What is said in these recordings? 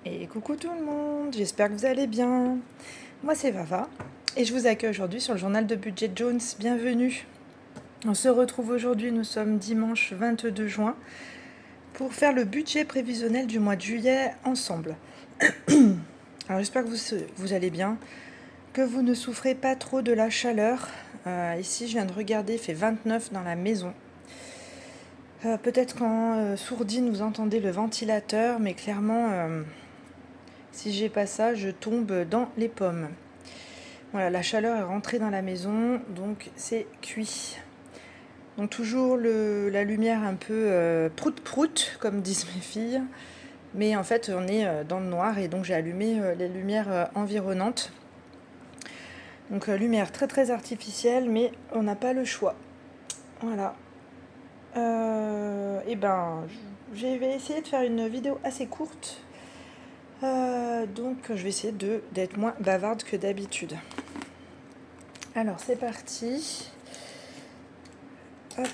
Et coucou tout le monde, j'espère que vous allez bien. Moi c'est Vava et je vous accueille aujourd'hui sur le journal de Budget Jones. Bienvenue. On se retrouve aujourd'hui, nous sommes dimanche 22 juin, pour faire le budget prévisionnel du mois de juillet ensemble. Alors j'espère que vous allez bien, que vous ne souffrez pas trop de la chaleur. Ici je viens de regarder, il fait 29 dans la maison. Peut-être qu'en sourdine vous entendez le ventilateur, mais clairement... si j'ai pas ça, je tombe dans les pommes. Voilà, la chaleur est rentrée dans la maison, donc c'est cuit. Donc toujours la lumière un peu prout-prout, comme disent mes filles. Mais en fait, on est dans le noir et donc j'ai allumé les lumières environnantes. Donc lumière très très artificielle, mais on n'a pas le choix. Voilà. Et ben, je vais essayer de faire une vidéo assez courte. Donc je vais essayer d'être moins bavarde que d'habitude. Alors c'est parti. Hop,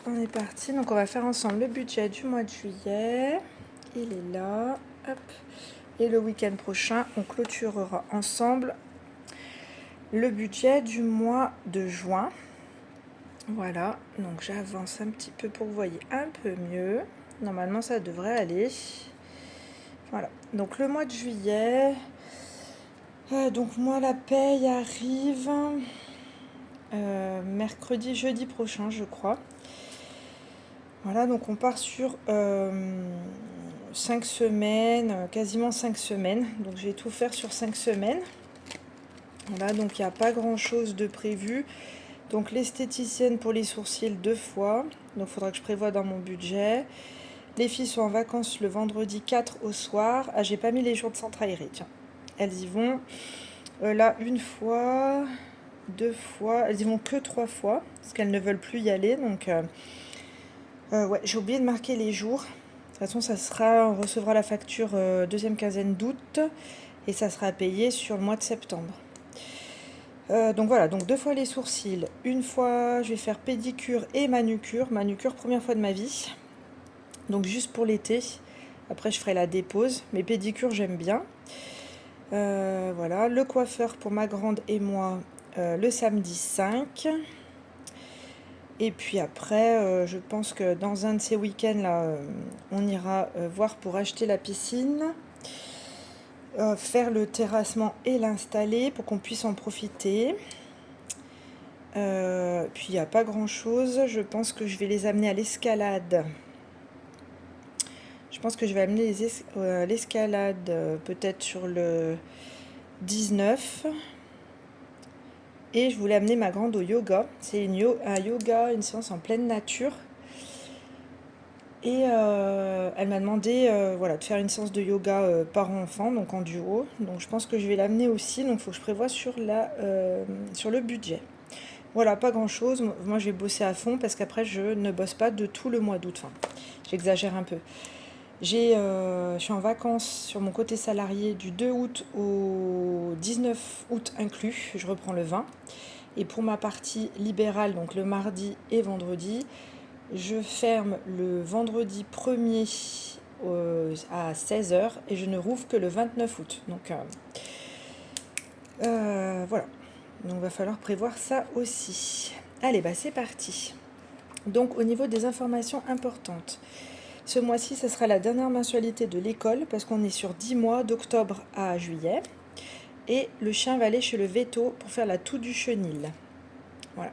on est parti. Donc on va faire ensemble le budget du mois de juillet. Il est là. Hop. Et le week-end prochain, on clôturera ensemble le budget du mois de juin. Voilà, donc j'avance un petit peu pour que vous voyez un peu mieux. Normalement ça devrait aller. Voilà, donc le mois de juillet. Donc moi la paye arrive mercredi, jeudi prochain je crois. Voilà, donc on part sur 5 semaines, quasiment 5 semaines. Donc je vais tout faire sur 5 semaines. Voilà, donc il n'y a pas grand chose de prévu. Donc l'esthéticienne pour les sourcils 2 fois. Donc il faudra que je prévoie dans mon budget. Les filles sont en vacances le vendredi 4 au soir. Ah, j'ai pas mis les jours de centre aéré, tiens. Elles y vont là une fois, 2 fois. Elles y vont que 3 fois parce qu'elles ne veulent plus y aller. Donc ouais, j'ai oublié de marquer les jours. De toute façon, on recevra la facture deuxième quinzaine d'août et ça sera payé sur le mois de septembre. Donc voilà, donc 2 fois les sourcils. Une fois, je vais faire pédicure et manucure. Manucure, première fois de ma vie. Donc juste pour l'été. Après, je ferai la dépose. Mais pédicure, j'aime bien. Voilà, le coiffeur pour ma grande et moi le samedi 5. Et puis après, je pense que dans un de ces week-ends, là, on ira voir pour acheter la piscine, faire le terrassement et l'installer pour qu'on puisse en profiter. Puis il n'y a pas grand-chose. Je pense que je vais les amener à l'escalade. Je pense que je vais amener l'escalade peut-être sur le 19. Et je voulais amener ma grande au yoga. C'est un yoga, une séance en pleine nature. Et elle m'a demandé voilà, de faire une séance de yoga parent-enfant, donc en duo. Donc je pense que je vais l'amener aussi. Donc il faut que je prévoie sur le budget. Voilà, pas grand-chose. Moi, je vais bosser à fond parce qu'après, je ne bosse pas de tout le mois d'août. Enfin, j'exagère un peu. Je suis en vacances sur mon côté salarié du 2 août au 19 août inclus. Je reprends le 20. Et pour ma partie libérale, donc le mardi et vendredi, je ferme le vendredi 1er à 16h et je ne rouvre que le 29 août. Donc voilà. Donc il va falloir prévoir ça aussi. Allez, bah c'est parti. Donc au niveau des informations importantes. Ce mois-ci, ce sera la dernière mensualité de l'école parce qu'on est sur 10 mois d'octobre à juillet. Et le chien va aller chez le veto pour faire la toux du chenil. Voilà.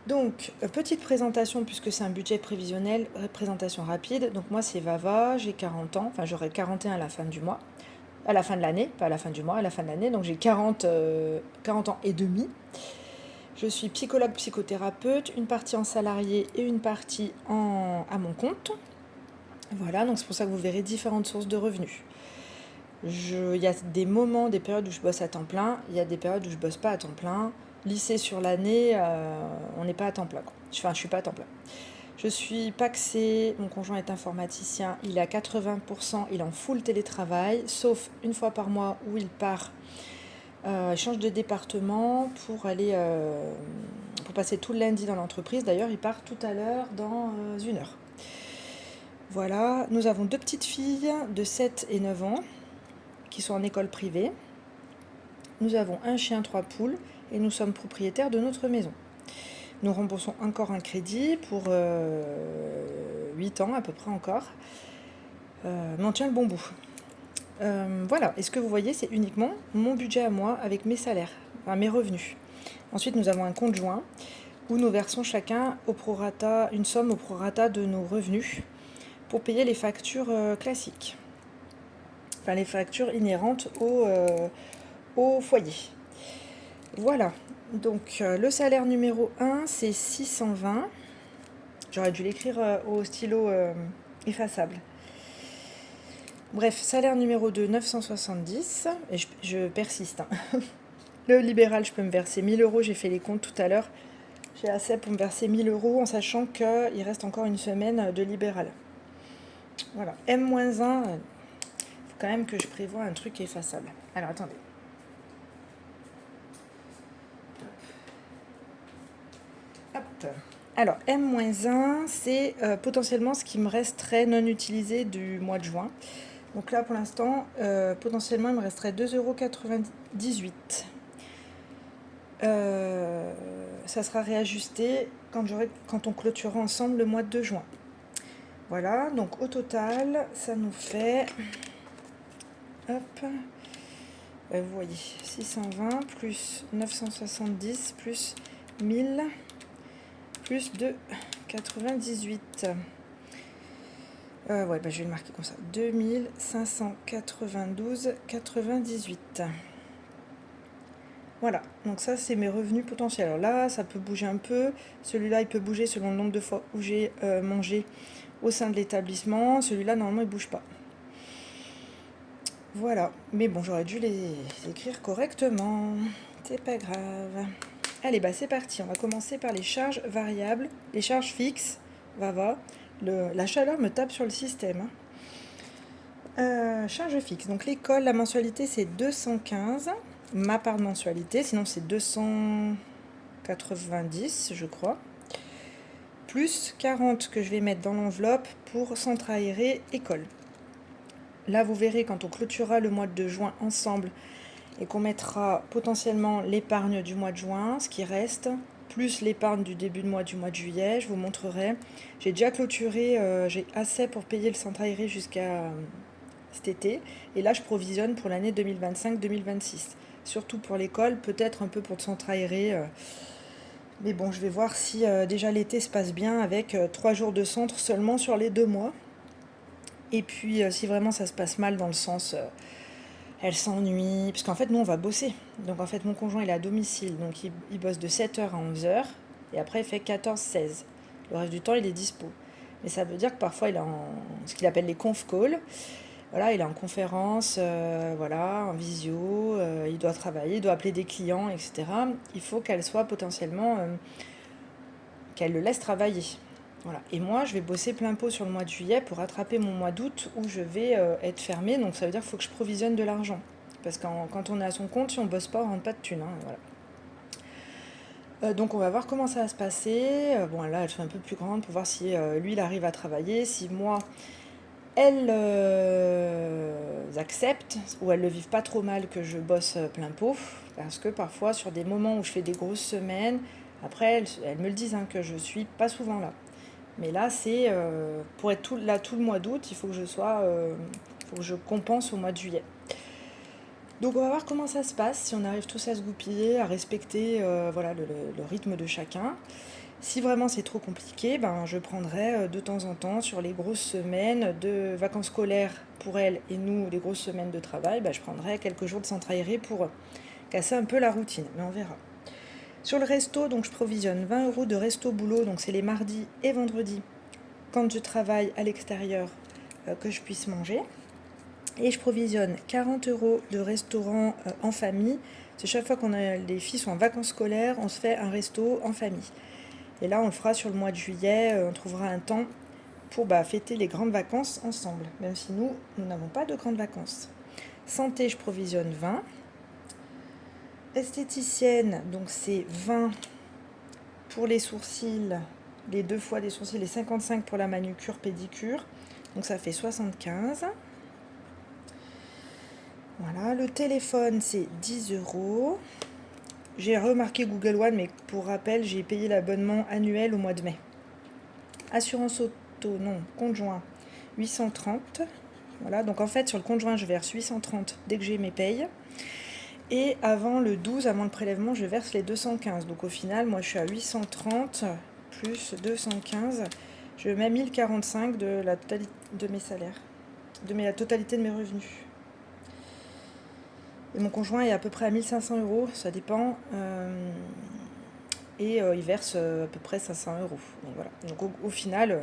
Donc, petite présentation puisque c'est un budget prévisionnel, présentation rapide. Donc moi c'est Vava, j'ai 40 ans, enfin j'aurai 41 à la fin du mois, à la fin de l'année, pas à la fin du mois, à la fin de l'année. Donc j'ai 40 ans et demi. Je suis psychologue psychothérapeute, une partie en salarié et une partie à mon compte. Voilà, donc c'est pour ça que vous verrez différentes sources de revenus. Il y a des moments, des périodes où je bosse à temps plein, il y a des périodes où je bosse pas à temps plein. Lycée sur l'année, on n'est pas à temps plein. Enfin, je suis pas à temps plein. Je suis pacsée, mon conjoint est informaticien, il est à 80%, il est en full télétravail, sauf une fois par mois où il part, il change de département pour passer tout le lundi dans l'entreprise. D'ailleurs, il part tout à l'heure dans 1 heure. Voilà, nous avons 2 petites filles de 7 et 9 ans qui sont en école privée. Nous avons un chien, 3 poules et nous sommes propriétaires de notre maison. Nous remboursons encore un crédit pour 8 ans à peu près encore. Mais on tient le bon bout. Voilà, et ce que vous voyez, c'est uniquement mon budget à moi avec mes salaires, enfin mes revenus. Ensuite, nous avons un compte joint où nous versons chacun au prorata, une somme au prorata de nos revenus pour payer les factures classiques, enfin les factures inhérentes au foyer. Voilà, donc le salaire numéro 1, c'est 620. J'aurais dû l'écrire au stylo effaçable. Bref, salaire numéro 2, 970. Et je persiste. Hein. Le libéral, je peux me verser 1000 euros. J'ai fait les comptes tout à l'heure. J'ai assez pour me verser 1000 euros en sachant qu'il reste encore une semaine de libéral. Voilà. M-1, il faut quand même que je prévoie un truc effaçable. Alors, attendez. Hop. Alors, M-1, c'est potentiellement ce qui me resterait non utilisé du mois de juin. Donc là, pour l'instant, potentiellement, il me resterait 2,98 €. Ça sera réajusté quand on clôturera ensemble le mois de juin. Voilà, donc au total, ça nous fait... Hop, vous voyez, 620 plus 970 plus 1000 plus 2,98. Ouais, je vais le marquer comme ça. 2592,98. Voilà, donc ça c'est mes revenus potentiels. Alors là, ça peut bouger un peu. Celui-là, il peut bouger selon le nombre de fois où j'ai mangé au sein de l'établissement. Celui-là, normalement, il bouge pas. Voilà, mais bon, j'aurais dû les écrire correctement. C'est pas grave. Allez, c'est parti. On va commencer par les charges variables, les charges fixes. Va. La chaleur me tape sur le système. Charge fixe. Donc l'école, la mensualité, c'est 215. Ma part de mensualité, sinon c'est 290, je crois. Plus 40 que je vais mettre dans l'enveloppe pour centre aéré école. Là, vous verrez quand on clôturera le mois de juin ensemble et qu'on mettra potentiellement l'épargne du mois de juin, ce qui reste, plus l'épargne du début de mois du mois de juillet, je vous montrerai. J'ai déjà clôturé, j'ai assez pour payer le centre aéré jusqu'à cet été. Et là, je provisionne pour l'année 2025-2026. Surtout pour l'école, peut-être un peu pour le centre aéré. Mais bon, je vais voir si déjà l'été se passe bien avec 3 jours de centre seulement sur les 2 mois. Et puis, si vraiment ça se passe mal dans le sens... elle s'ennuie, parce qu'en fait, nous, on va bosser. Donc, en fait, mon conjoint, il est à domicile. Donc, il bosse de 7h à 11h. Et après, il fait 14-16. Le reste du temps, il est dispo. Mais ça veut dire que parfois, il est en ce qu'il appelle les conf calls. Voilà, il est en conférence, voilà, en visio. Il doit travailler, il doit appeler des clients, etc. Il faut qu'elle soit potentiellement... qu'elle le laisse travailler. Voilà. Et moi, je vais bosser plein pot sur le mois de juillet pour rattraper mon mois d'août où je vais être fermée. Donc ça veut dire qu'il faut que je provisionne de l'argent. Parce que quand on est à son compte, si on bosse pas, on rentre pas de thunes. Hein, voilà. Donc on va voir comment ça va se passer. Bon, là, elle est un peu plus grande pour voir si lui, il arrive à travailler. Si moi, elles acceptent ou elles le vivent pas trop mal que je bosse plein pot. Parce que parfois, sur des moments où je fais des grosses semaines, après, elles me le disent, hein, que je suis pas souvent là. Mais là, c'est pour être là tout le mois d'août, il faut que faut que je compense au mois de juillet. Donc on va voir comment ça se passe, si on arrive tous à se goupiller, à respecter voilà, le rythme de chacun. Si vraiment c'est trop compliqué, je prendrai de temps en temps sur les grosses semaines de vacances scolaires pour elle et nous, les grosses semaines de travail, je prendrai quelques jours de centre aéré pour casser un peu la routine, mais on verra. Sur le resto, donc je provisionne 20 € de resto boulot, donc c'est les mardis et vendredis quand je travaille à l'extérieur que je puisse manger. Et je provisionne 40 € de restaurant en famille. C'est chaque fois les filles sont en vacances scolaires, on se fait un resto en famille. Et là, on le fera sur le mois de juillet, on trouvera un temps pour fêter les grandes vacances ensemble, même si nous n'avons pas de grandes vacances. Santé, je provisionne 20. Esthéticienne, donc c'est 20 pour les sourcils, les 2 fois des sourcils, et 55 pour la manucure, pédicure. Donc ça fait 75. Voilà, le téléphone c'est 10 euros. J'ai remarqué Google One, mais pour rappel, j'ai payé l'abonnement annuel au mois de mai. Assurance auto, non, conjoint, 830. Voilà, donc en fait, sur le conjoint, je verse 830 dès que j'ai mes payes. Et avant le 12, avant le prélèvement, je verse les 215. Donc au final, moi, je suis à 830 plus 215. Je mets 1045 de la totalité de mes salaires, la totalité de mes revenus. Et mon conjoint est à peu près à 1500 euros, ça dépend. Il verse à peu près 500 euros. Donc voilà. Donc au final,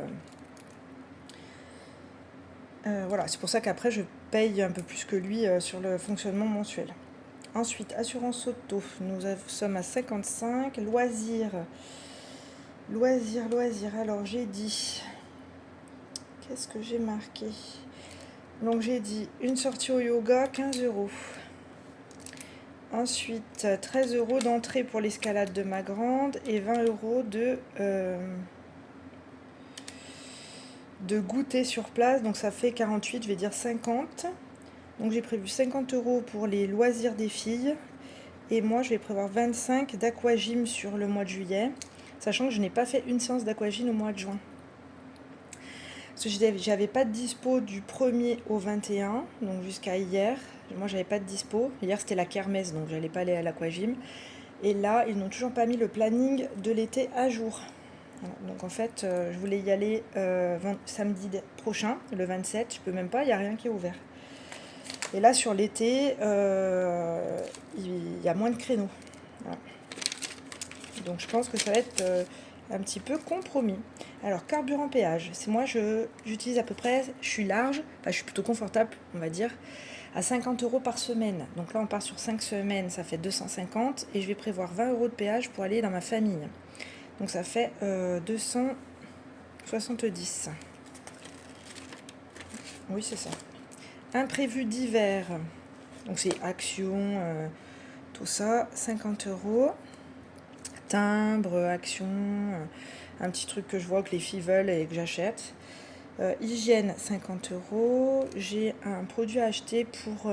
voilà, c'est pour ça qu'après je paye un peu plus que lui sur le fonctionnement mensuel. Ensuite, assurance auto, nous sommes à 55. Loisirs. Alors j'ai dit. Qu'est-ce que j'ai marqué? Donc j'ai dit une sortie au yoga, 15 euros. Ensuite, 13 euros d'entrée pour l'escalade de ma grande et 20 euros de goûter sur place. Donc ça fait 48, je vais dire 50. Donc j'ai prévu 50 euros pour les loisirs des filles. Et moi, je vais prévoir 25 d'aquagym sur le mois de juillet. Sachant que je n'ai pas fait une séance d'aquagym au mois de juin. Parce que j'avais pas de dispo du 1er au 21, donc jusqu'à hier. Moi, j'avais pas de dispo. Hier, c'était la kermesse, donc j'allais pas aller à l'aquagym. Et là, ils n'ont toujours pas mis le planning de l'été à jour. Voilà. Donc en fait, je voulais y aller samedi prochain, le 27. Je peux même pas, il n'y a rien qui est ouvert. Et là, sur l'été, il y a moins de créneaux. Voilà. Donc je pense que ça va être un petit peu compromis. Alors, carburant péage. C'est moi, j'utilise à peu près, je suis large, enfin je suis plutôt confortable, on va dire, à 50 euros par semaine. Donc là, on part sur 5 semaines, ça fait 250. Et je vais prévoir 20 euros de péage pour aller dans ma famille. Donc ça fait 270. Oui, c'est ça. Imprévu d'hiver. Donc c'est action, tout ça, 50 euros. Timbre, action, un petit truc que je vois que les filles veulent et que j'achète. Hygiène, 50 euros. J'ai un produit à acheter pour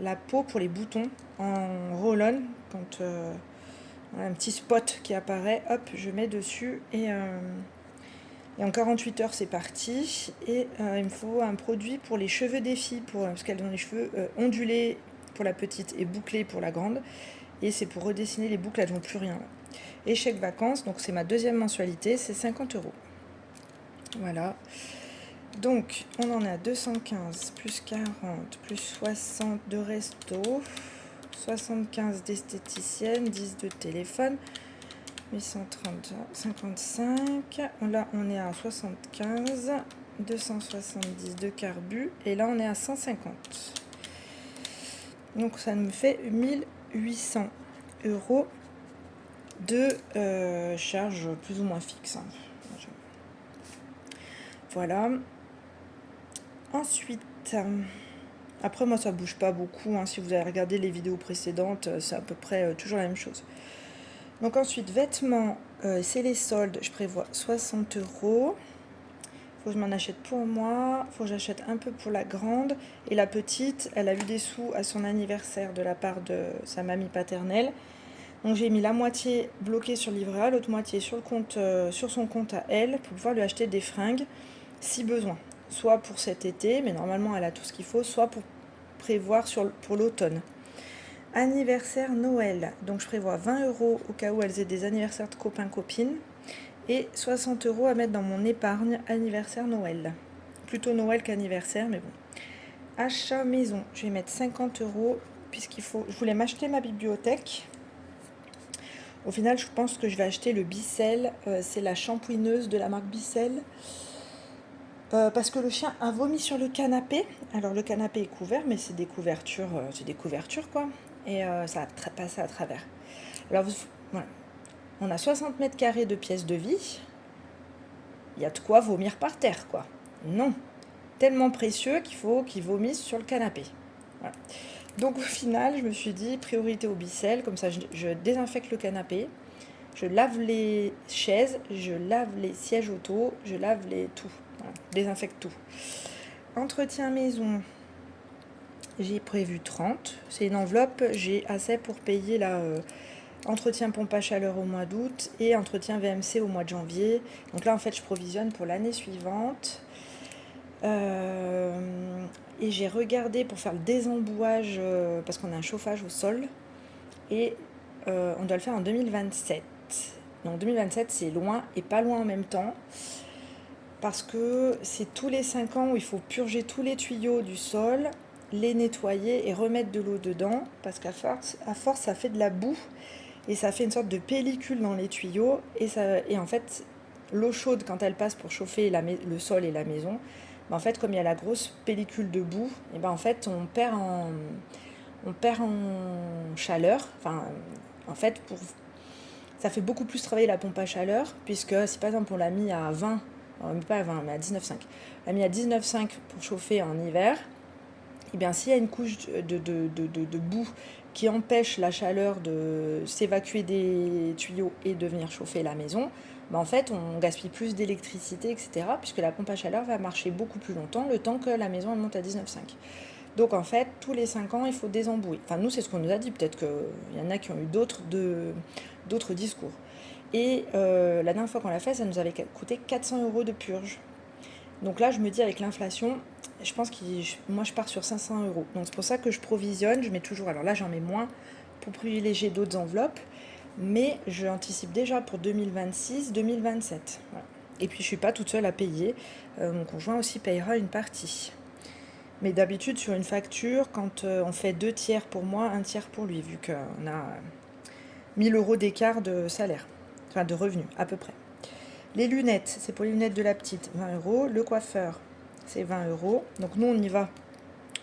la peau, pour les boutons, en roll-on. Quand un petit spot qui apparaît, hop, je mets dessus et en 48 heures, c'est parti. Et il me faut un produit pour les cheveux des filles, parce qu'elles ont les cheveux ondulés pour la petite et bouclés pour la grande. Et c'est pour redessiner les boucles, elles n'ont plus rien. Et chèque vacances, donc c'est ma deuxième mensualité, c'est 50 euros. Voilà. Donc, on en a 215, plus 40, plus 60 de resto, 75 d'esthéticienne, 10 de téléphone, 830, 55. Là, on est à 75, 270 de carbu, et là, on est à 150. Donc, ça me fait 1800 euros de charges plus ou moins fixes. Voilà. Ensuite, après moi ça bouge pas beaucoup. Si vous avez regardé les vidéos précédentes, c'est à peu près toujours la même chose. Donc ensuite, vêtements, c'est les soldes. Je prévois 60 euros. Faut que je m'en achète pour moi. Faut que j'achète un peu pour la grande. Et la petite, elle a eu des sous à son anniversaire de la part de sa mamie paternelle. Donc j'ai mis la moitié bloquée sur livret A, l'autre moitié sur son compte à elle, pour pouvoir lui acheter des fringues si besoin. Soit pour cet été, mais normalement elle a tout ce qu'il faut, soit pour prévoir pour l'automne. Anniversaire Noël. Donc je prévois 20 euros au cas où elles aient des anniversaires de copains-copines. Et 60 euros à mettre dans mon épargne anniversaire Noël. Plutôt Noël qu'anniversaire, mais bon. Achat maison. Je vais mettre 50 euros je voulais m'acheter ma bibliothèque. Au final, je pense que je vais acheter le Bicel. C'est la shampouineuse de la marque Bicel. Parce que le chien a vomi sur le canapé. Alors, le canapé est couvert, mais c'est des couvertures quoi. Et ça a passé à travers. Alors, voilà. On a 60 mètres carrés de pièces de vie. Il y a de quoi vomir par terre, quoi. Non. Tellement précieux qu'il faut qu'il vomisse sur le canapé. Voilà. Donc au final, je me suis dit, priorité au Bicel, comme ça je désinfecte le canapé, je lave les chaises, je lave les sièges auto, je lave tout. Voilà. je désinfecte tout. Entretien maison, j'ai prévu 30. C'est une enveloppe, j'ai assez pour payer entretien pompe à chaleur au mois d'août et entretien VMC au mois de janvier. Donc là, en fait, je provisionne pour l'année suivante. Et j'ai regardé pour faire le désembouage, parce qu'on a un chauffage au sol. Et on doit le faire en 2027. Donc 2027, c'est loin et pas loin en même temps. Parce que c'est tous les 5 ans où il faut purger tous les tuyaux du sol, les nettoyer et remettre de l'eau dedans. Parce qu'à force, ça fait de la boue. Et ça fait une sorte de pellicule dans les tuyaux. Et en fait, l'eau chaude, quand elle passe pour chauffer le sol et la maison, en fait, comme il y a la grosse pellicule de boue, et en fait, on perd en chaleur. Enfin, en fait, ça fait beaucoup plus travailler la pompe à chaleur, puisque si par exemple on l'a mis à 20, pas à 20, mais à 19,5, on l'a mis à 19,5 pour chauffer en hiver, et bien s'il y a une couche de boue qui empêche la chaleur de s'évacuer des tuyaux et de venir chauffer la maison, en fait on gaspille plus d'électricité, etc. Puisque la pompe à chaleur va marcher beaucoup plus longtemps, le temps que la maison elle monte à 19,5. Donc en fait, tous les 5 ans, il faut désembouer. Enfin, nous, c'est ce qu'on nous a dit. Peut-être qu'il y en a qui ont eu d'autres discours. Et la dernière fois qu'on l'a fait, ça nous avait coûté 400 € de purge. Donc là, je me dis, avec l'inflation, je pense que moi, je pars sur 500 €. Donc c'est pour ça que je provisionne. Je mets toujours... Alors là, j'en mets moins pour privilégier d'autres enveloppes. Mais je anticipe déjà pour 2026, 2027. Voilà. Et puis, je ne suis pas toute seule à payer. Mon conjoint aussi payera une partie. Mais d'habitude, sur une facture, quand on fait 2 tiers pour moi, 1 tiers pour lui, vu qu'on a 1000 € d'écart de salaire, enfin de revenus, à peu près. Les lunettes, c'est pour les lunettes de la petite, 20 €. Le coiffeur, c'est 20 €. Donc nous, on y va.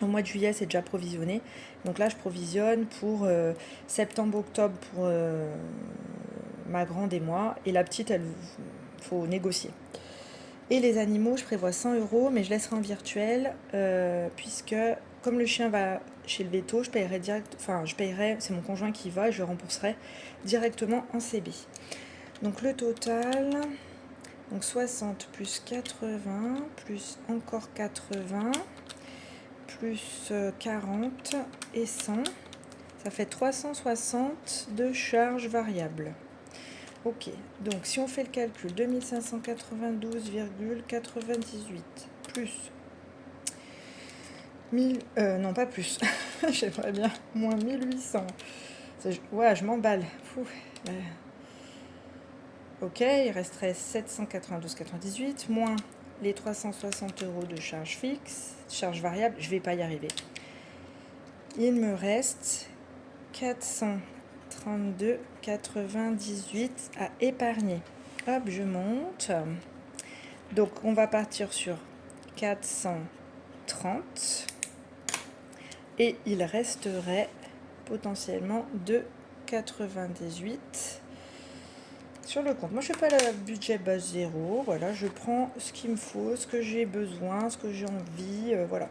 Au mois de juillet, c'est déjà provisionné. Donc là, je provisionne pour septembre-octobre pour ma grande et moi. Et la petite, il faut négocier. Et les animaux, je prévois 100 €, mais je laisserai en virtuel, puisque comme le chien va chez le véto, je paierai, c'est mon conjoint qui va, et je le rembourserai directement en CB. Donc le total, donc 60 plus 80, plus encore 80, plus 40 et 100, ça fait 360 de charges variables. Ok, donc si on fait le calcul, 2592,98 plus 1000, non pas plus, j'aimerais bien, moins 1800. Ouais, je m'emballe. Ok, il resterait 792,98 moins les 360 € de charges fixes, charges variables, je vais pas y arriver. Il me reste 432,98 à épargner. Hop, je monte. Donc, on va partir sur 430. Et il resterait potentiellement 2,98 sur le compte. Moi, je ne fais pas le budget base 0. Voilà, je prends ce qu'il me faut, ce que j'ai besoin, ce que j'ai envie. Voilà.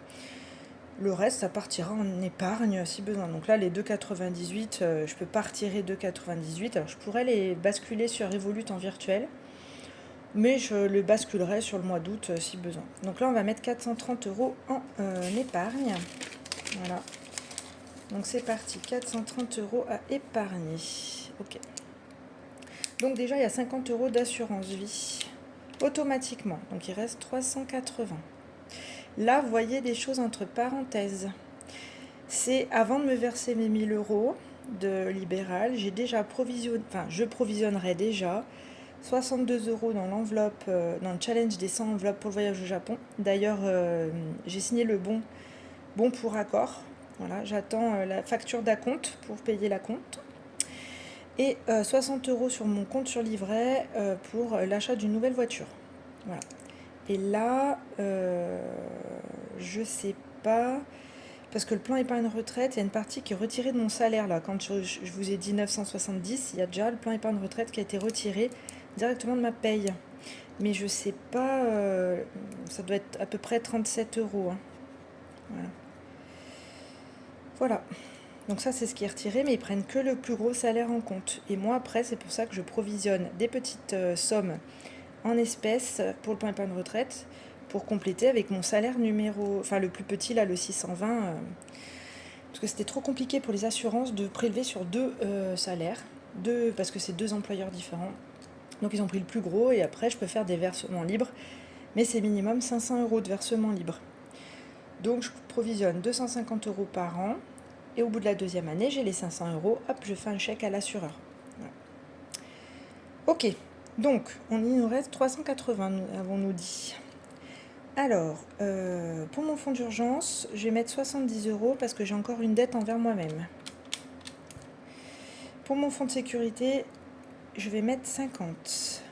Le reste, ça partira en épargne si besoin. Donc là, les 2,98, je peux pas retirer 2,98. Alors, je pourrais les basculer sur Revolut en virtuel, mais je le basculerai sur le mois d'août si besoin. Donc là, on va mettre 430 € en épargne. Voilà. Donc c'est parti, 430 € à épargner. Ok. Donc déjà, il y a 50 € d'assurance vie automatiquement. Donc il reste 380. Là, vous voyez des choses entre parenthèses. C'est avant de me verser mes 1000 € de libéral, j'ai déjà provisionné, enfin je provisionnerai déjà 62 € dans l'enveloppe, dans le challenge des 100 enveloppes pour le voyage au Japon. D'ailleurs, j'ai signé le bon pour accord. Voilà, j'attends la facture d'acompte pour payer l'acompte. Et 60 € sur mon compte sur livret pour l'achat d'une nouvelle voiture. Voilà. Et là, je sais pas, parce que le plan épargne retraite, il y a une partie qui est retirée de mon salaire là. Quand je vous ai dit 970, il y a déjà le plan épargne retraite qui a été retiré directement de ma paye. Mais je sais pas, ça doit être à peu près 37 €. Hein. Voilà. Voilà. Donc ça, c'est ce qui est retiré, mais ils prennent que le plus gros salaire en compte. Et moi, après, c'est pour ça que je provisionne des petites sommes en espèces pour le plan épargne retraite, pour compléter avec mon salaire enfin le plus petit là, le 620, parce que c'était trop compliqué pour les assurances de prélever sur deux salaires, parce que c'est deux employeurs différents. Donc ils ont pris le plus gros et après je peux faire des versements libres, mais c'est minimum 500 € de versement libre. Donc je provisionne 250 € par an et au bout de la deuxième année, j'ai les 500 €, hop, je fais un chèque à l'assureur. Voilà. Ok, donc il nous reste 380, avons-nous dit. Alors, pour mon fonds d'urgence, je vais mettre 70 € parce que j'ai encore une dette envers moi-même. Pour mon fonds de sécurité, je vais mettre 50.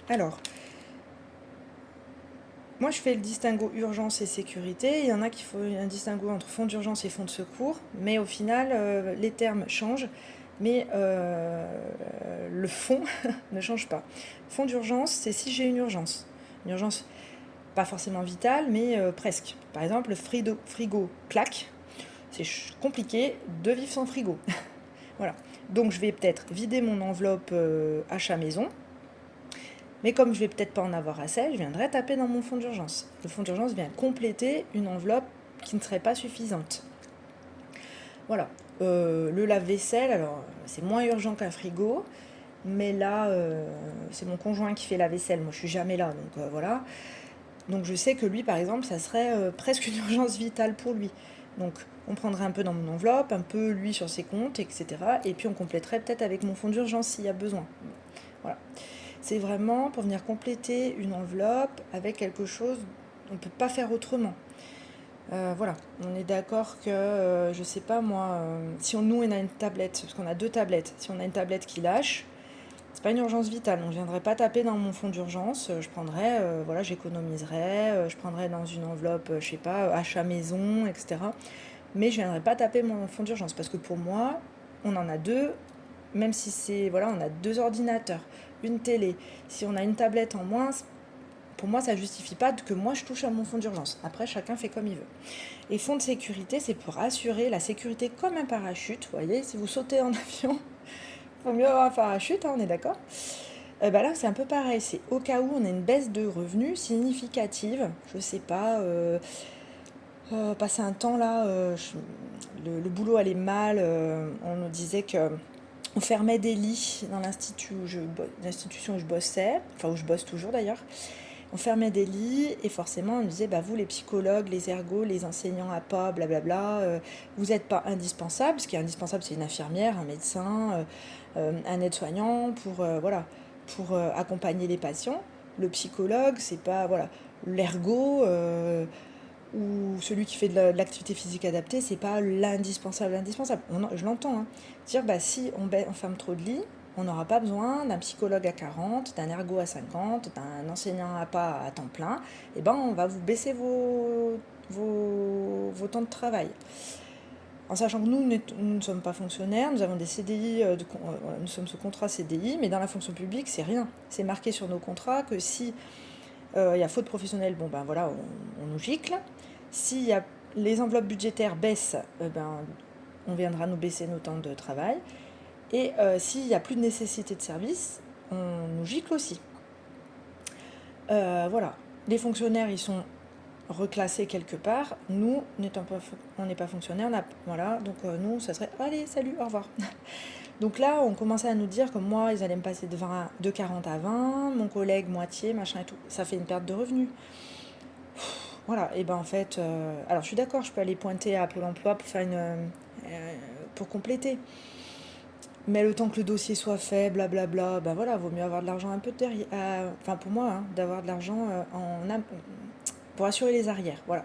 Alors, moi je fais le distinguo urgence et sécurité. Il y en a qui font un distinguo entre fonds d'urgence et fonds de secours, mais au final, les termes changent, mais le fond ne change pas. Fonds d'urgence, c'est si j'ai une urgence. Une urgence pas forcément vitale, mais presque. Par exemple, le frigo claque, c'est compliqué de vivre sans frigo. Voilà. Donc je vais peut-être vider mon enveloppe achat maison, mais comme je vais peut-être pas en avoir assez, je viendrai taper dans mon fonds d'urgence. Le fonds d'urgence vient compléter une enveloppe qui ne serait pas suffisante. Voilà. Le lave-vaisselle, alors c'est moins urgent qu'un frigo, mais là, c'est mon conjoint qui fait la vaisselle. Moi, je suis jamais là, donc voilà. Donc je sais que lui, par exemple, ça serait presque une urgence vitale pour lui. Donc on prendrait un peu dans mon enveloppe, un peu lui sur ses comptes, etc. Et puis on compléterait peut-être avec mon fonds d'urgence s'il y a besoin. Voilà. C'est vraiment pour venir compléter une enveloppe avec quelque chose on ne peut pas faire autrement. Voilà, on est d'accord que, je sais pas moi, si nous on a une tablette, parce qu'on a deux tablettes, si on a une tablette qui lâche, c'est pas une urgence vitale, donc je viendrai pas taper dans mon fonds d'urgence, je prendrais, voilà, j'économiserais, je prendrais dans une enveloppe, je sais pas, achat maison, etc. Mais je viendrai pas taper mon fonds d'urgence, parce que pour moi, on en a deux, même si c'est, voilà, on a deux ordinateurs, une télé. Si on a une tablette en moins, pour moi, ça justifie pas que moi je touche à mon fonds d'urgence. Après, chacun fait comme il veut. Et fonds de sécurité, c'est pour assurer la sécurité comme un parachute. Vous voyez, si vous sautez en avion, il vaut mieux avoir un parachute, hein, on est d'accord. Bah là, c'est un peu pareil. C'est au cas où on a une baisse de revenus significative. Je sais pas, passer un temps là, le boulot allait mal. On nous disait que on fermait des lits dans l'institution où je bossais, enfin où je bosse toujours d'ailleurs. On fermait des lits et forcément on nous disait, bah vous les psychologues, les ergots, les enseignants à pas, blablabla, vous n'êtes pas indispensables. Ce qui est indispensable, c'est une infirmière, un médecin, un aide-soignant voilà, pour accompagner les patients. Le psychologue, c'est pas, voilà, l'ergot ou celui qui fait de l'activité physique adaptée, c'est pas l'indispensable, indispensable. Je l'entends, hein. Dire, bah si on ferme trop de lits, on n'aura pas besoin d'un psychologue à 40, d'un ergo à 50, d'un enseignant à pas à temps plein. Et ben, on va vous baisser vos temps de travail. En sachant que nous ne sommes pas fonctionnaires, nous avons des CDI, nous sommes sous contrat CDI, mais dans la fonction publique, c'est rien. C'est marqué sur nos contrats que si il y a faute professionnelle, bon ben voilà, on nous gicle. Si les enveloppes budgétaires baissent, ben, on viendra nous baisser nos temps de travail. Et s'il n'y a plus de nécessité de service, on nous gicle aussi. Voilà. Les fonctionnaires, ils sont reclassés quelque part. Nous, on n'est pas fonctionnaires. Voilà. Donc nous, ça serait allez, salut, au revoir. Donc là, on commençait à nous dire que moi, ils allaient me passer de 40 à 20, mon collègue moitié, machin et tout. Ça fait une perte de revenus. Voilà, et ben en fait, alors je suis d'accord, je peux aller pointer à Pôle emploi pour faire pour compléter. Mais le temps que le dossier soit fait, blablabla, ben voilà, vaut mieux avoir de l'argent un peu derrière. Enfin pour moi, hein, d'avoir de l'argent pour assurer les arrières, voilà.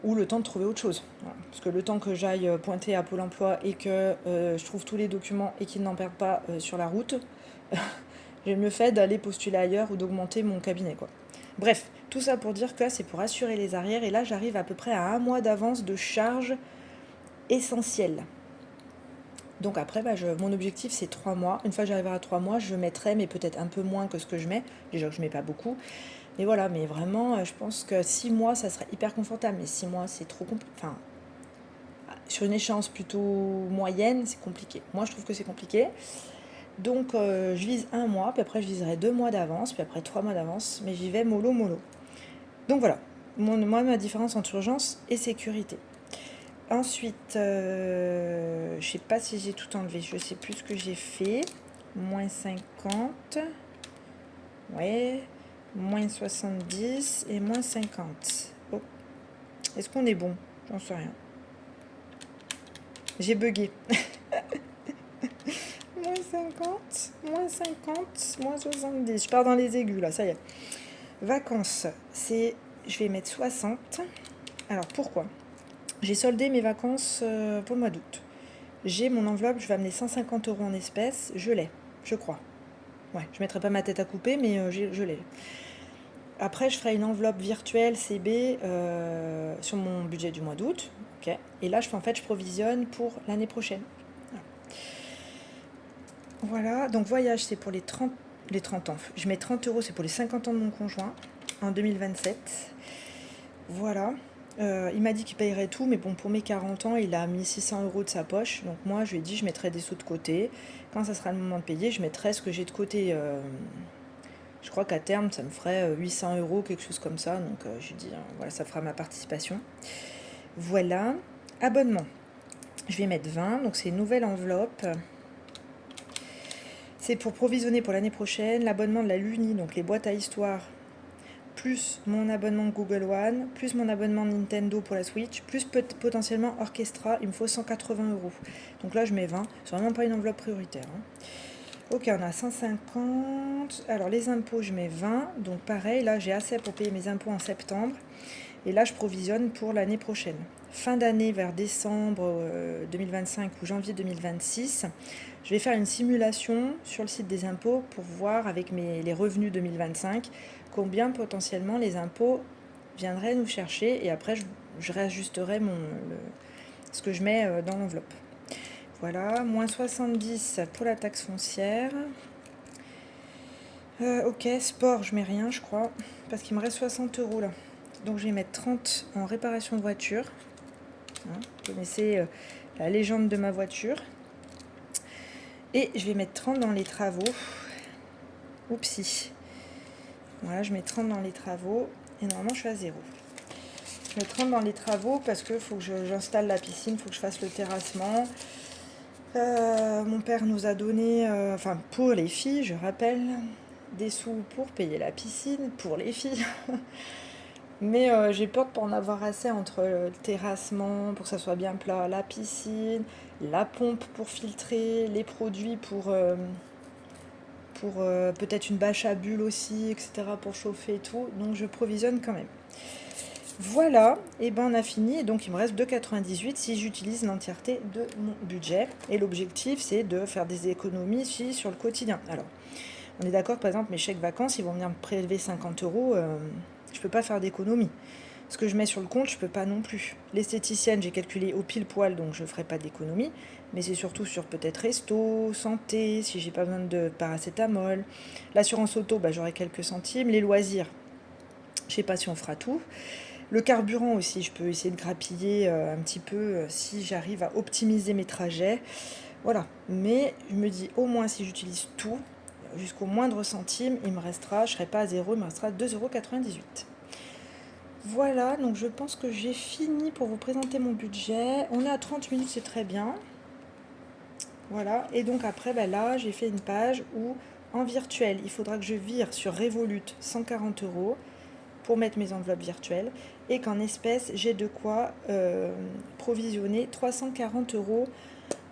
Ou le temps de trouver autre chose. Voilà. Parce que le temps que j'aille pointer à Pôle emploi et que je trouve tous les documents et qu'ils n'en perdent pas sur la route, j'ai mieux fait d'aller postuler ailleurs ou d'augmenter mon cabinet, quoi. Bref, tout ça pour dire que c'est pour assurer les arrières. Et là, j'arrive à peu près à 1 mois d'avance de charges essentielles. Donc après, bah, mon objectif, c'est 3 mois. Une fois que j'arriverai à 3 mois, je mettrai, mais peut-être un peu moins que ce que je mets. Déjà que je mets pas beaucoup. Mais voilà, mais vraiment, je pense que 6 mois, ça serait hyper confortable. Mais 6 mois, c'est trop compliqué. Enfin, sur une échéance plutôt moyenne, c'est compliqué. Moi, je trouve que c'est compliqué. Donc je vise un mois, puis après je viserai 2 mois d'avance, puis après 3 mois d'avance, mais j'y vais mollo mollo. Donc voilà, moi ma différence entre urgence et sécurité. Ensuite, je sais pas si j'ai tout enlevé, je sais plus ce que j'ai fait. Moins 50, ouais, moins 70 et moins 50. Oh. Est-ce qu'on est bon? J'en sais rien. J'ai bugué. Moins 50, moins 50, moins 70. Je pars dans les aigus là, ça y est. Vacances, je vais mettre 60. Alors pourquoi? J'ai soldé mes vacances pour le mois d'août. J'ai mon enveloppe, je vais amener 150 € en espèces, je l'ai, je crois. Ouais, je mettrai pas ma tête à couper, mais je l'ai. Après, je ferai une enveloppe virtuelle CB sur mon budget du mois d'août. Ok. Et là, je provisionne pour l'année prochaine. Voilà, donc voyage, c'est pour les 30 ans. Je mets 30 €, c'est pour les 50 ans de mon conjoint, en 2027. Voilà. Il m'a dit qu'il payerait tout, mais bon, pour mes 40 ans, il a mis 600 € de sa poche. Donc moi, je lui ai dit, je mettrai des sous de côté. Quand ça sera le moment de payer, je mettrai ce que j'ai de côté. Je crois qu'à terme, ça me ferait 800 €, quelque chose comme ça. Donc je lui ai dit, voilà, ça fera ma participation. Voilà. Abonnement. Je vais mettre 20, donc c'est une nouvelle enveloppe. C'est pour provisionner pour l'année prochaine l'abonnement de la Luni, donc les boîtes à histoire, plus mon abonnement Google One, plus mon abonnement Nintendo pour la Switch, plus potentiellement Orchestra, il me faut 180 €. Donc là, je mets 20, c'est vraiment pas une enveloppe prioritaire. Ok, on a 150. Alors les impôts, je mets 20. Donc pareil, là, j'ai assez pour payer mes impôts en septembre. Et là, je provisionne pour l'année prochaine. Fin d'année, vers décembre 2025 ou janvier 2026, je vais faire une simulation sur le site des impôts pour voir avec les revenus 2025 combien potentiellement les impôts viendraient nous chercher. Et après, je réajusterai ce que je mets dans l'enveloppe. Voilà, moins 70 pour la taxe foncière. Ok, sport, je mets rien, je crois, parce qu'il me reste 60 € là. Donc je vais mettre 30 en réparation de voiture. Hein, vous connaissez la légende de ma voiture. Et je vais mettre 30 dans les travaux. Oupsie. Voilà, je mets 30 dans les travaux. Et normalement, je suis à 0. Je mets 30 dans les travaux parce qu'il faut que j'installe la piscine, il faut que je fasse le terrassement. Mon père nous a donné, pour les filles, je rappelle, des sous pour payer la piscine, pour les filles. Mais j'ai peur de ne pas en avoir assez entre le terrassement, pour que ça soit bien plat, la piscine, la pompe pour filtrer, les produits pour peut-être une bâche à bulles aussi, etc. pour chauffer et tout. Donc je provisionne quand même. Voilà, et ben on a fini. Et donc il me reste 2,98 si j'utilise l'entièreté de mon budget. Et l'objectif, c'est de faire des économies ici sur le quotidien. Alors, on est d'accord, par exemple, mes chèques vacances, ils vont venir me prélever 50 €. Je peux pas faire d'économie. Ce que je mets sur le compte, je peux pas non plus. L'esthéticienne, j'ai calculé au pile poil, donc je ferai pas d'économie. Mais c'est surtout sur peut-être resto, santé, si j'ai pas besoin de paracétamol. L'assurance auto, j'aurai quelques centimes. Les loisirs, je sais pas si on fera tout. Le carburant aussi, je peux essayer de grappiller un petit peu si j'arrive à optimiser mes trajets. Voilà, mais je me dis au moins si j'utilise tout, jusqu'au moindre centime, il me restera, je ne serai pas à 0, il me restera 2,98 €. Voilà, donc je pense que j'ai fini pour vous présenter mon budget. On est à 30 minutes, c'est très bien. Voilà, et donc après, là, j'ai fait une page où, en virtuel, il faudra que je vire sur Revolut 140 € pour mettre mes enveloppes virtuelles, et qu'en espèces, j'ai de quoi provisionner 340 €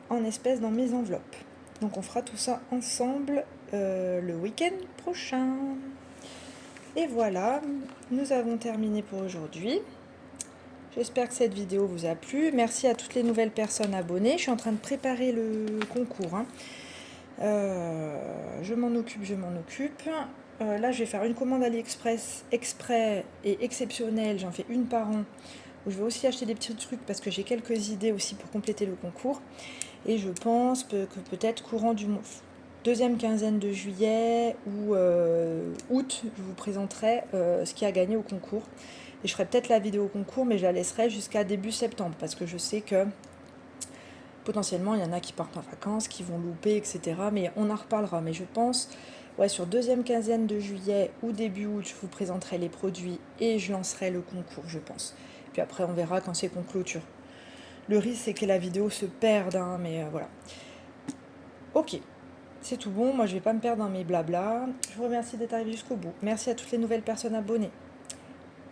en espèces dans mes enveloppes. Donc on fera tout ça ensemble le week-end prochain. Et voilà, nous avons terminé pour aujourd'hui. J'espère que cette vidéo vous a plu. Merci à toutes les nouvelles personnes abonnées. Je suis en train de préparer le concours. Je m'en occupe. Là, je vais faire une commande AliExpress exprès et exceptionnelle. J'en fais une par an. Où je vais aussi acheter des petits trucs parce que j'ai quelques idées aussi pour compléter le concours. Et je pense que peut-être courant du deuxième quinzaine de juillet ou août, je vous présenterai ce qui a gagné au concours. Et je ferai peut-être la vidéo concours, mais je la laisserai jusqu'à début septembre parce que je sais que Potentiellement, il y en a qui partent en vacances, qui vont louper, etc. Mais on en reparlera. Mais je pense, ouais, sur deuxième quinzaine de juillet ou début août, je vous présenterai les produits et je lancerai le concours, je pense. Puis après, on verra quand c'est qu'on clôture. Le risque, c'est que la vidéo se perde, hein, mais voilà. Ok, c'est tout bon. Moi, je vais pas me perdre dans mes blabla. Je vous remercie d'être arrivé jusqu'au bout. Merci à toutes les nouvelles personnes abonnées.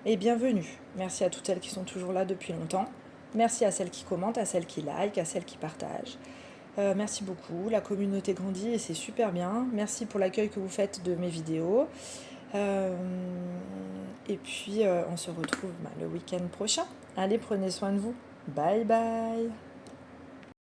Et bienvenue. Merci à toutes celles qui sont toujours là depuis longtemps. Merci à celles qui commentent, à celles qui like, à celles qui partagent. Merci beaucoup. La communauté grandit et c'est super bien. Merci pour l'accueil que vous faites de mes vidéos. Et puis, on se retrouve le week-end prochain. Allez, prenez soin de vous. Bye bye.